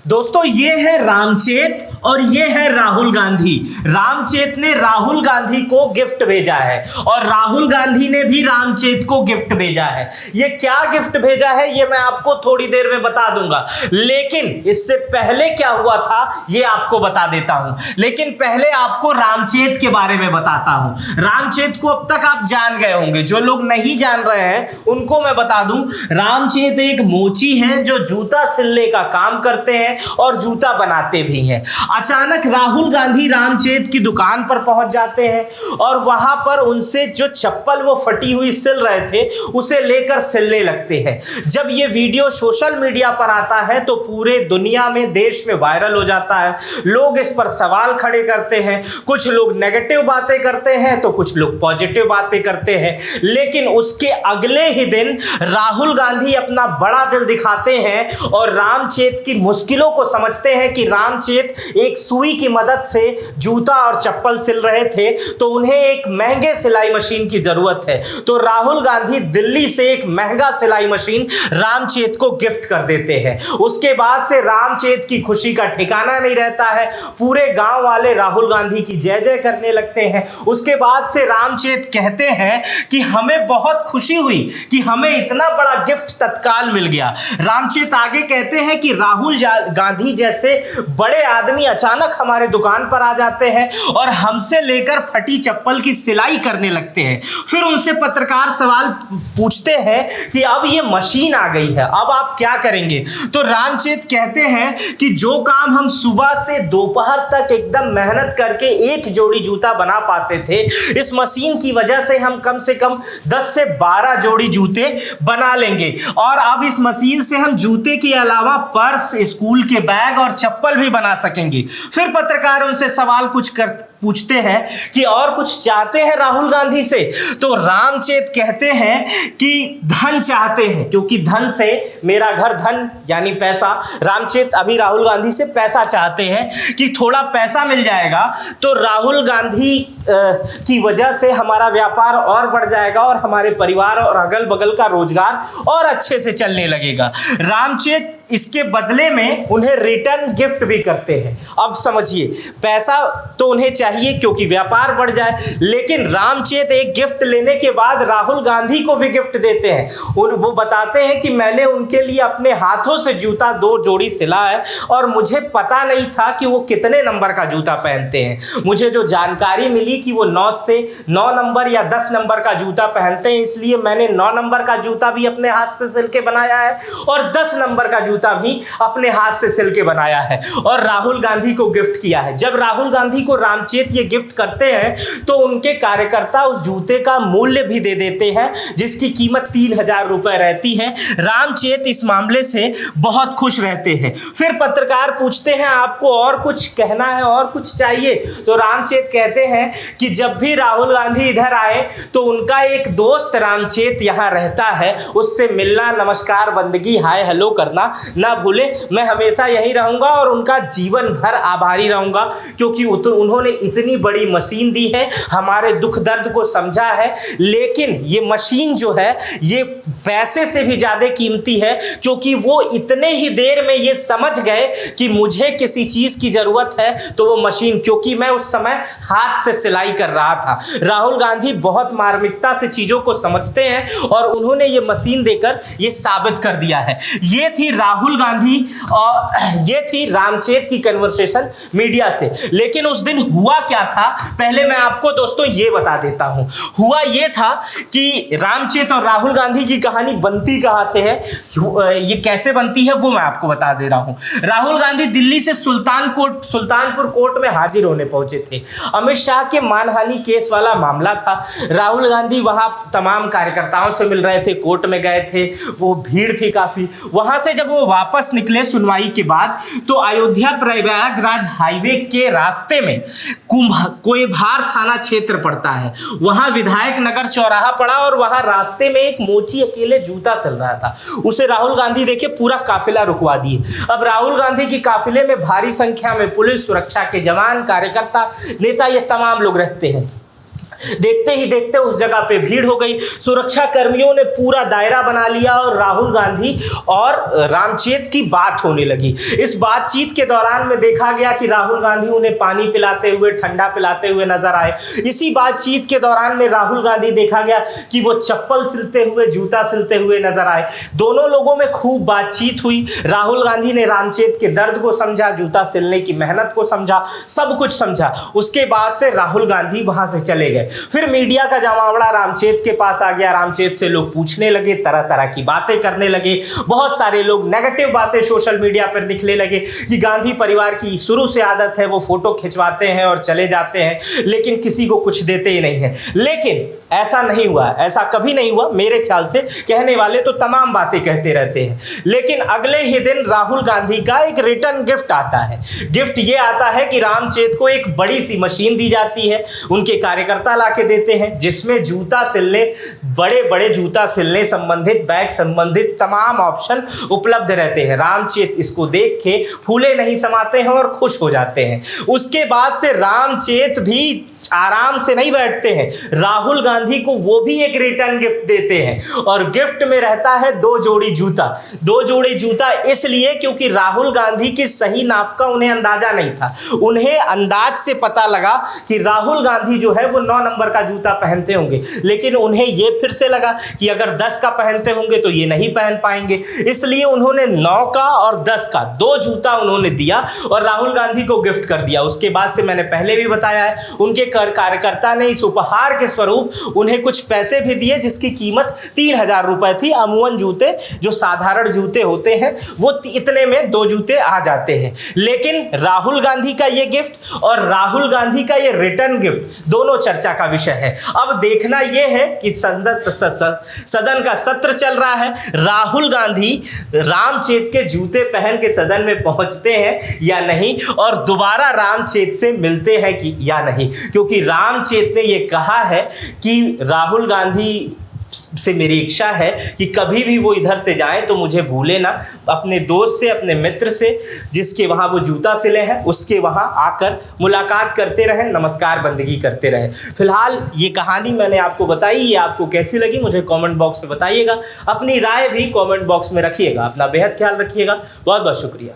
दोस्तों ये है रामचेत और ये है राहुल गांधी। रामचेत ने राहुल गांधी को गिफ्ट भेजा है और राहुल गांधी ने भी रामचेत को गिफ्ट भेजा है। ये क्या गिफ्ट भेजा है ये मैं आपको थोड़ी देर में बता दूंगा, लेकिन इससे पहले क्या हुआ था ये आपको बता देता हूं। लेकिन पहले आपको रामचेत के बारे में बताता हूं। रामचेत को अब तक आप जान गए होंगे, जो लोग नहीं जान रहे हैं उनको मैं बता दूं। रामचेत एक मोची है जो जूता सिलने का काम करते हैं और जूता बनाते भी हैं। अचानक राहुल गांधी रामचेत की दुकान पर पहुंच जाते हैं और वहां पर उनसे जो चप्पल वो फटी हुई सिल रहे थे उसे लेकर सिलने लगते हैं। जब ये वीडियो सोशल मीडिया पर आता है तो पूरे दुनिया में, देश में वायरल हो जाता है। लोग इस पर सवाल खड़े करते हैं, कुछ लोग नेगेटिव बातें करते हैं तो कुछ लोग पॉजिटिव बातें करते हैं। लेकिन उसके अगले ही दिन राहुल गांधी अपना बड़ा दिल दिखाते हैं और रामचेत की मुश्किलों को समझते हैं कि रामचेत एक सुई की मदद से जूता और चप्पल सिल रहे थे तो उन्हें एक महंगे सिलाई मशीन की जरूरत है। तो राहुल गांधी दिल्ली से एक महंगा सिलाई मशीन रामचेत को गिफ्ट कर देते हैं। उसके बाद से रामचेत की खुशी का ठिकाना नहीं रहता है। पूरे गांव वाले राहुल गांधी की जय जय करने लगते हैं। उसके बाद से रामचेत कहते हैं कि हमें बहुत खुशी हुई कि हमें इतना बड़ा गिफ्ट तत्काल मिल गया। रामचेत आगे कहते हैं कि राहुल गांधी जैसे बड़े आदमी अचानक हमारे दुकान पर आ जाते हैं और हमसे लेकर फटी चप्पल की सिलाई करने लगते हैं। फिर उनसे पत्रकार सवाल पूछते हैं कि अब ये मशीन आ गई है, अब आप क्या करेंगे? तो रामचेत कहते हैं कि जो काम हम सुबह से दोपहर तक एकदम मेहनत करके एक जोड़ी जूता बना पाते थे, इस मशीन की वजह से हम कम से कम 10 से 12 जोड़ी जूते बना लेंगे। और अब इस मशीन से हम जूते के अलावा पर्स, स्कूल के बैग और चप्पल भी बना सकेंगे। फिर पत्रकार उनसे सवाल पूछते हैं कि और कुछ चाहते हैं राहुल गांधी से? तो रामचेत कहते हैं कि धन चाहते हैं, क्योंकि धन से मेरा घर, धन यानी पैसा। रामचेत अभी राहुल गांधी से पैसा चाहते हैं कि थोड़ा पैसा मिल जाएगा तो राहुल गांधी की वजह से हमारा व्यापार और बढ़ जाएगा और हमारे परिवार और अगल बगल का रोजगार और अच्छे से चलने लगेगा। रामचेत इसके बदले में उन्हें रिटर्न गिफ्ट भी करते हैं। अब समझिए, पैसा तो उन्हें चाहिए क्योंकि व्यापार बढ़ जाए, लेकिन रामचेत एक गिफ्ट लेने के बाद राहुल गांधी को भी गिफ्ट देते हैं। वो बताते हैं कि मैंने उनके लिए अपने हाथों से जूता 2 जोड़ी सिला है और मुझे पता नहीं था कि वो कितने नंबर का जूता पहनते हैं। मुझे जो जानकारी मिली कि वो 9 नंबर या 10 नंबर का जूता पहनते हैं, इसलिए मैंने 9 नंबर का जूता भी अपने हाथ से सिल के बनाया है और 10 नंबर का जूता भी अपने हाथ से सिल के बनाया है और राहुल गांधी को गिफ्ट किया है। जब राहुल गांधी को रामचेत ये गिफ्ट करते हैं तो उनके कार्यकर्ता उस जूते का मूल्य भी दे देते हैं, जिसकी कीमत 3000 रुपए रहती है। रामचेत इस मामले से बहुत खुश रहते हैं। फिर पत्रकार पूछते हैं आपको और कुछ कहना है, और कुछ चाहिए? तो रामचेत कहते हैं कि जब भी राहुल गांधी इधर आए तो उनका एक दोस्त रामचेत यहाँ रहता है, उससे मिलना, नमस्कार, बंदगी, हाय हेलो करना ना भूले। मैं हमेशा यही रहूंगा और उनका जीवन भर आभारी रहूंगा क्योंकि उन्होंने इतनी बड़ी मशीन दी है, हमारे दुख दर्द को समझा है। लेकिन ये मशीन जो है ये पैसे से भी ज्यादा कीमती है क्योंकि वो इतने ही देर में ये समझ गए कि मुझे किसी चीज की जरूरत है तो वो मशीन, क्योंकि मैं उस समय हाथ से सिलाई कर रहा था। राहुल गांधी बहुत मार्मिकता से चीजों को समझते हैं और उन्होंने ये मशीन देकर ये साबित कर दिया है। ये थी राहुल गांधी और ये थी रामचेत की कन्वर्सेशन मीडिया से। लेकिन उस दिन हुआ क्या था पहले मैं आपको दोस्तों ये बता देता हूं। हुआ ये था कि रामचेत और राहुल गांधी की कहानी बनती कहां से है, ये कैसे बनती है वो मैं आपको बता दे रहा हूं। राहुल गांधी दिल्ली से सुल्तानपुर कोर्ट में हाजिर होने पहुंचे थे। अमित शाह के मानहानि केस वाला मामला था। राहुल गांधी वहां तमाम कार्यकर्ताओं से मिल रहे थे, कोर्ट में गए थे, वो भीड़ थी काफी। वहां से जब वो वापस निकले सुनवाई के बाद तो अयोध्या प्रयागराज हाईवे के रास्ते में कोएभार थाना क्षेत्र पड़ता है, वहां विधायक नगर चौराहा पड़ा और वहां रास्ते में एक मोची अकेले जूता सिल रहा था। उसे राहुल गांधी देखे पूरा काफिला रुकवा दिए। अब राहुल गांधी की काफिले में भारी संख्या में पुलिस, सुरक्षा के जवान, कार्यकर्ता, नेता, ये तमाम लोग रहते हैं। देखते ही देखते उस जगह पे भीड़ हो गई, सुरक्षा कर्मियों ने पूरा दायरा बना लिया और राहुल गांधी और रामचेत की बात होने लगी। इस बातचीत के दौरान में देखा गया कि राहुल गांधी उन्हें पानी पिलाते हुए, ठंडा पिलाते हुए नजर आए। इसी बातचीत के दौरान में राहुल गांधी देखा गया कि वो चप्पल सिलते हुए, जूता सिलते हुए नजर आए। दोनों लोगों में खूब बातचीत हुई। राहुल गांधी ने रामचेत के दर्द को समझा, जूता सिलने की मेहनत को समझा, सब कुछ समझा। उसके बाद से राहुल गांधी वहां से चले गए। फिर मीडिया का जमावड़ा रामचेत के पास आ गया। रामचेत से लोग पूछने लगे, तरह तरह की बातें करने लगे। बहुत सारे लोग नेगेटिव बातें सोशल मीडिया पर दिखने लगे कि गांधी परिवार की शुरू से आदत है, वो फोटो खिंचवाते हैं और चले जाते हैं, लेकिन किसी को कुछ देते ही नहीं है। लेकिन ऐसा नहीं हुआ, ऐसा कभी नहीं हुआ। मेरे ख्याल से कहने वाले तो तमाम बातें कहते रहते हैं, लेकिन अगले ही दिन राहुल गांधी का एक रिटर्न गिफ्ट आता है। गिफ्ट ये आता है कि रामचेत को एक बड़ी सी मशीन दी जाती है, उनके कार्यकर्ता लाके देते हैं, जिसमें जूता सिलने, बड़े बड़े जूता सिलने संबंधित, बैग संबंधित तमाम ऑप्शन उपलब्ध रहते हैं। रामचेत इसको देख के फूले नहीं समाते हैं और खुश हो जाते हैं। उसके बाद से रामचेत भी आराम से नहीं बैठते हैं, राहुल गांधी को वो भी एक रिटर्न गिफ्ट देते हैं, और गिफ्ट में रहता है 2 जोड़ी जूता। 2 जोड़ी जूता इसलिए क्योंकि राहुल गांधी की सही नाप का उन्हें अंदाजा नहीं था। उन्हें अंदाज से पता लगा कि राहुल गांधी जो है वो 9 नंबर का जूता पहनते होंगे, लेकिन उन्हें ये फिर से लगा कि अगर 10 का पहनते होंगे तो ये नहीं पहन पाएंगे, इसलिए उन्होंने 9 का और 10 का 2 जूता उन्होंने दिया और राहुल गांधी को गिफ्ट कर दिया। उसके बाद से मैंने पहले भी बताया है, उनके कार्यकर्ता ने इस उपहार के स्वरूप उन्हें कुछ पैसे भी दिए, जिसकी कीमत 3000 रुपए थी। अमूमन जूते, जो साधारण जूते होते हैं, वो इतने में 2 जूते आ जाते हैं। लेकिन राहुल गांधी का ये गिफ्ट और राहुल गांधी का ये रिटर्न गिफ्ट दोनों चर्चा का विषय है। अब देखना यह है कि सदन का सत्र चल रहा है, राहुल गांधी रामचेत के जूते पहन के सदन में पहुंचते हैं या नहीं, और दोबारा रामचेत से मिलते हैं कि या नहीं, क्योंकि रामचेत ने यह कहा है कि राहुल गांधी से मेरी इच्छा है कि कभी भी वो इधर से जाएं तो मुझे भूले ना, अपने दोस्त से, अपने मित्र से, जिसके वहाँ वो जूता सिले हैं, उसके वहाँ आकर मुलाकात करते रहें, नमस्कार बंदगी करते रहें। फिलहाल ये कहानी मैंने आपको बताई, ये आपको कैसी लगी मुझे कमेंट बॉक्स में बताइएगा। अपनी राय भी कमेंट बॉक्स में रखिएगा। अपना बेहद ख्याल रखिएगा। बहुत बहुत शुक्रिया।